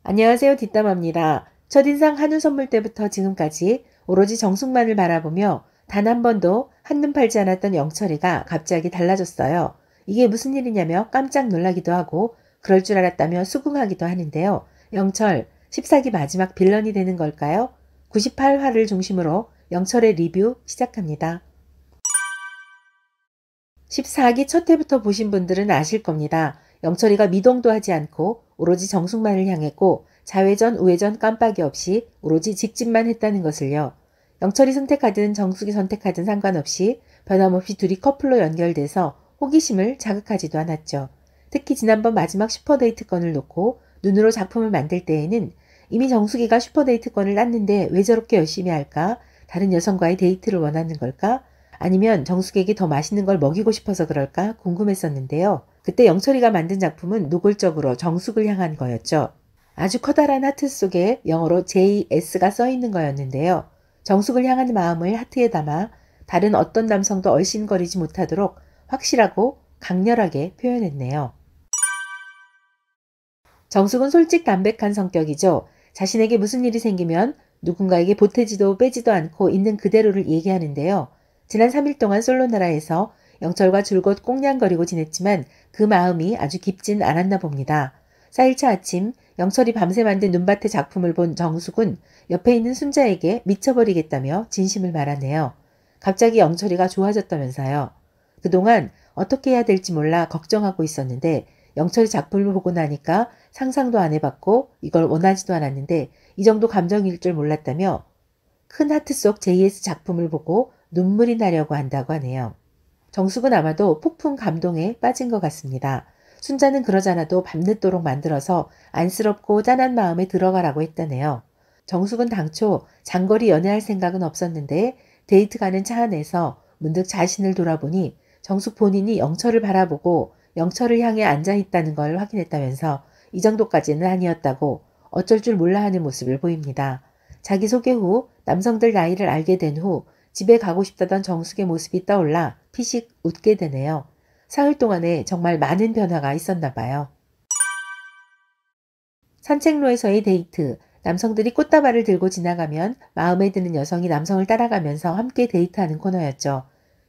안녕하세요. 뒷담화입니다. 첫인상 한우 선물 때부터 지금까지 오로지 정숙만을 바라보며 단 한 번도 한눈 팔지 않았던 영철이가 갑자기 달라졌어요. 이게 무슨 일이냐며 깜짝 놀라기도 하고 그럴 줄 알았다며 수긍하기도 하는데요. 영철, 14기 마지막 빌런이 되는 걸까요? 98화를 중심으로 영철의 리뷰 시작합니다. 14기 첫 회부터 보신 분들은 아실 겁니다. 영철이가 미동도 하지 않고 오로지 정숙만을 향했고 좌회전 우회전 깜빡이 없이 오로지 직진만 했다는 것을요. 영철이 선택하든 정숙이 선택하든 상관없이 변함없이 둘이 커플로 연결돼서 호기심을 자극하지도 않았죠. 특히 지난번 마지막 슈퍼데이트권을 놓고 눈으로 작품을 만들 때에는 이미 정숙이가 슈퍼데이트권을 땄는데 왜 저렇게 열심히 할까? 다른 여성과의 데이트를 원하는 걸까? 아니면 정숙에게 더 맛있는 걸 먹이고 싶어서 그럴까 궁금했었는데요. 그때 영철이가 만든 작품은 노골적으로 정숙을 향한 거였죠. 아주 커다란 하트 속에 영어로 JS가 써 있는 거였는데요. 정숙을 향한 마음을 하트에 담아 다른 어떤 남성도 얼씬거리지 못하도록 확실하고 강렬하게 표현했네요. 정숙은 솔직 담백한 성격이죠. 자신에게 무슨 일이 생기면 누군가에게 보태지도 빼지도 않고 있는 그대로를 얘기하는데요. 지난 3일 동안 솔로나라에서 영철과 줄곧 꽁냥거리고 지냈지만 그 마음이 아주 깊진 않았나 봅니다. 4일차 아침 영철이 밤새 만든 눈밭의 작품을 본 정숙은 옆에 있는 순자에게 미쳐버리겠다며 진심을 말하네요. 갑자기 영철이가 좋아졌다면서요. 그동안 어떻게 해야 될지 몰라 걱정하고 있었는데 영철이 작품을 보고 나니까 상상도 안 해봤고 이걸 원하지도 않았는데 이 정도 감정일 줄 몰랐다며 큰 하트 속 JS 작품을 보고 눈물이 나려고 한다고 하네요. 정숙은 아마도 폭풍 감동에 빠진 것 같습니다. 순자는 그러잖아도 밤늦도록 만들어서 안쓰럽고 짠한 마음에 들어가라고 했다네요. 정숙은 당초 장거리 연애할 생각은 없었는데 데이트 가는 차 안에서 문득 자신을 돌아보니 정숙 본인이 영철을 바라보고 영철을 향해 앉아있다는 걸 확인했다면서 이 정도까지는 아니었다고 어쩔 줄 몰라 하는 모습을 보입니다. 자기소개 후 남성들 나이를 알게 된 후 집에 가고 싶다던 정숙의 모습이 떠올라 피식 웃게 되네요. 사흘 동안에 정말 많은 변화가 있었나 봐요. 산책로에서의 데이트. 남성들이 꽃다발을 들고 지나가면 마음에 드는 여성이 남성을 따라가면서 함께 데이트하는 코너였죠.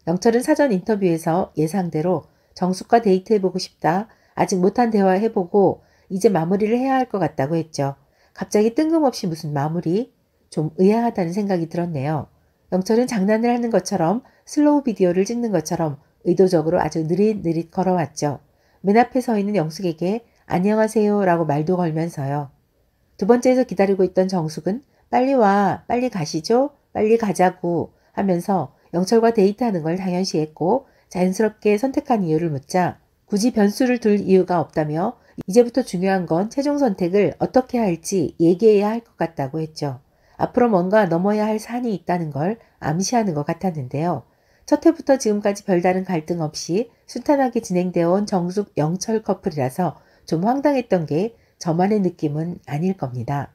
영철은 사전 인터뷰에서 예상대로 정숙과 데이트해보고 싶다. 아직 못한 대화 해보고 이제 마무리를 해야 할 것 같다고 했죠. 갑자기 뜬금없이 무슨 마무리? 좀 의아하다는 생각이 들었네요. 영철은 장난을 하는 것처럼 슬로우 비디오를 찍는 것처럼 의도적으로 아주 느릿느릿 걸어왔죠. 맨 앞에 서 있는 영숙에게 안녕하세요 라고 말도 걸면서요. 두 번째에서 기다리고 있던 정숙은 빨리 와, 빨리 가시죠, 빨리 가자고 하면서 영철과 데이트하는 걸 당연시했고 자연스럽게 선택한 이유를 묻자 굳이 변수를 둘 이유가 없다며 이제부터 중요한 건 최종 선택을 어떻게 할지 얘기해야 할 것 같다고 했죠. 앞으로 뭔가 넘어야 할 산이 있다는 걸 암시하는 것 같았는데요. 첫 해부터 지금까지 별다른 갈등 없이 순탄하게 진행되어 온 정숙 영철 커플이라서 좀 황당했던 게 저만의 느낌은 아닐 겁니다.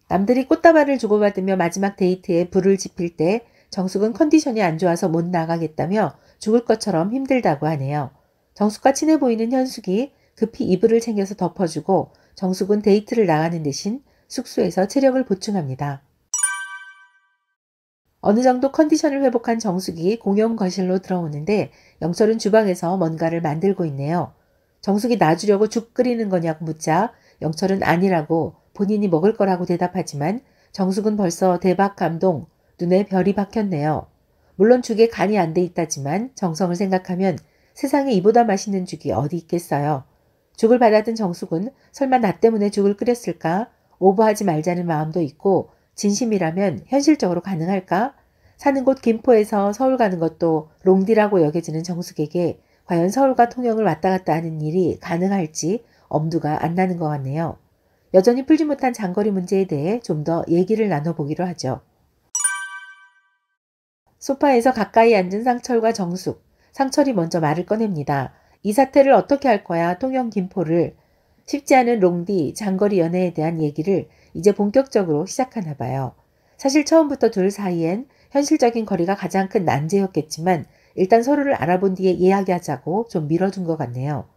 남들이 꽃다발을 주고받으며 마지막 데이트에 불을 지필 때 정숙은 컨디션이 안 좋아서 못 나가겠다며 죽을 것처럼 힘들다고 하네요. 정숙과 친해 보이는 현숙이 급히 이불을 챙겨서 덮어주고 정숙은 데이트를 나가는 대신 숙소에서 체력을 보충합니다. 어느 정도 컨디션을 회복한 정숙이 공용 거실로 들어오는데 영철은 주방에서 뭔가를 만들고 있네요. 정숙이 놔주려고 죽 끓이는 거냐고 묻자 영철은 아니라고 본인이 먹을 거라고 대답하지만 정숙은 벌써 대박 감동, 눈에 별이 박혔네요. 물론 죽에 간이 안 돼 있다지만 정성을 생각하면 세상에 이보다 맛있는 죽이 어디 있겠어요. 죽을 받아든 정숙은 설마 나 때문에 죽을 끓였을까? 오버하지 말자는 마음도 있고 진심이라면 현실적으로 가능할까? 사는 곳 김포에서 서울 가는 것도 롱디라고 여겨지는 정숙에게 과연 서울과 통영을 왔다 갔다 하는 일이 가능할지 엄두가 안 나는 것 같네요. 여전히 풀지 못한 장거리 문제에 대해 좀 더 얘기를 나눠보기로 하죠. 소파에서 가까이 앉은 상철과 정숙. 상철이 먼저 말을 꺼냅니다. 이 사태를 어떻게 할 거야, 통영 김포를. 쉽지 않은 롱디, 장거리 연애에 대한 얘기를 이제 본격적으로 시작하나 봐요. 사실 처음부터 둘 사이엔 현실적인 거리가 가장 큰 난제였겠지만 일단 서로를 알아본 뒤에 이야기하자고 좀 밀어둔 것 같네요.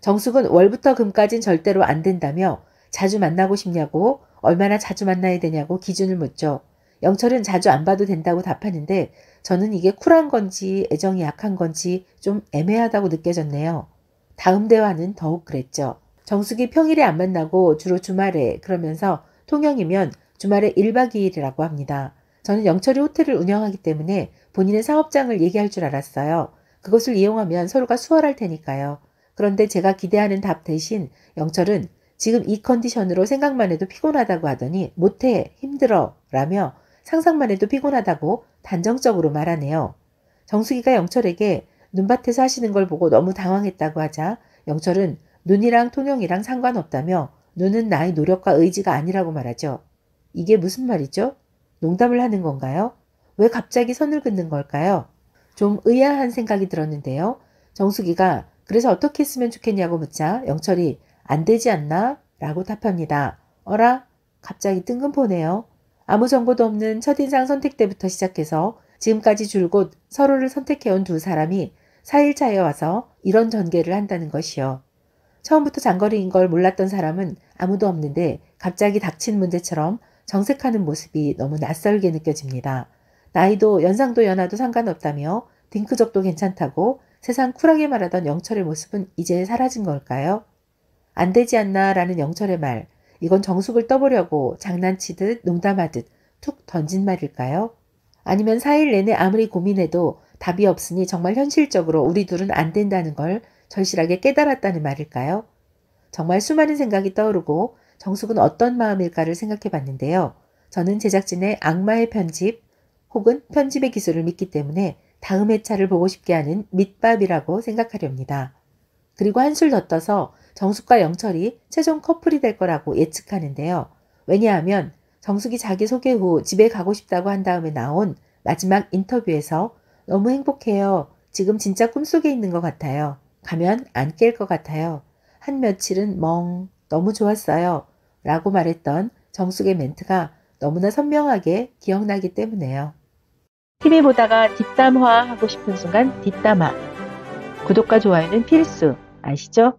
정숙은 월부터 금까진 절대로 안 된다며 자주 만나고 싶냐고 얼마나 자주 만나야 되냐고 기준을 묻죠. 영철은 자주 안 봐도 된다고 답하는데 저는 이게 쿨한 건지 애정이 약한 건지 좀 애매하다고 느껴졌네요. 다음 대화는 더욱 그랬죠. 정숙이 평일에 안 만나고 주로 주말에 그러면서 통영이면 주말에 1박 2일이라고 합니다. 저는 영철이 호텔을 운영하기 때문에 본인의 사업장을 얘기할 줄 알았어요. 그것을 이용하면 서로가 수월할 테니까요. 그런데 제가 기대하는 답 대신 영철은 지금 이 컨디션으로 생각만 해도 피곤하다고 하더니 못해, 힘들어 라며 상상만 해도 피곤하다고 단정적으로 말하네요. 정숙이가 영철에게 눈밭에서 하시는 걸 보고 너무 당황했다고 하자 영철은 눈이랑 통영이랑 상관없다며 눈은 나의 노력과 의지가 아니라고 말하죠. 이게 무슨 말이죠? 농담을 하는 건가요? 왜 갑자기 선을 긋는 걸까요? 좀 의아한 생각이 들었는데요. 정숙이가 그래서 어떻게 했으면 좋겠냐고 묻자 영철이 안 되지 않나? 라고 답합니다. 어라? 갑자기 뜬금포네요. 아무 정보도 없는 첫인상 선택 때부터 시작해서 지금까지 줄곧 서로를 선택해온 두 사람이 4일 차에 와서 이런 전개를 한다는 것이요. 처음부터 장거리인 걸 몰랐던 사람은 아무도 없는데 갑자기 닥친 문제처럼 정색하는 모습이 너무 낯설게 느껴집니다. 나이도 연상도 연하도 상관없다며 딩크족도 괜찮다고 세상 쿨하게 말하던 영철의 모습은 이제 사라진 걸까요? 안 되지 않나 라는 영철의 말, 이건 정숙을 떠보려고 장난치듯 농담하듯 툭 던진 말일까요? 아니면 4일 내내 아무리 고민해도 답이 없으니 정말 현실적으로 우리 둘은 안 된다는 걸 절실하게 깨달았다는 말일까요? 정말 수많은 생각이 떠오르고 정숙은 어떤 마음일까를 생각해 봤는데요. 저는 제작진의 악마의 편집 혹은 편집의 기술을 믿기 때문에 다음 회차를 보고 싶게 하는 밑밥이라고 생각하렵니다. 그리고 한술 더 떠서 정숙과 영철이 최종 커플이 될 거라고 예측하는데요. 왜냐하면 정숙이 자기 소개 후 집에 가고 싶다고 한 다음에 나온 마지막 인터뷰에서 너무 행복해요. 지금 진짜 꿈속에 있는 것 같아요. 가면 안 깰 것 같아요. 한 며칠은 너무 좋았어요. 라고 말했던 정숙의 멘트가 너무나 선명하게 기억나기 때문에요. TV 보다가 뒷담화 하고 싶은 순간 뒷담화. 구독과 좋아요는 필수. 아시죠?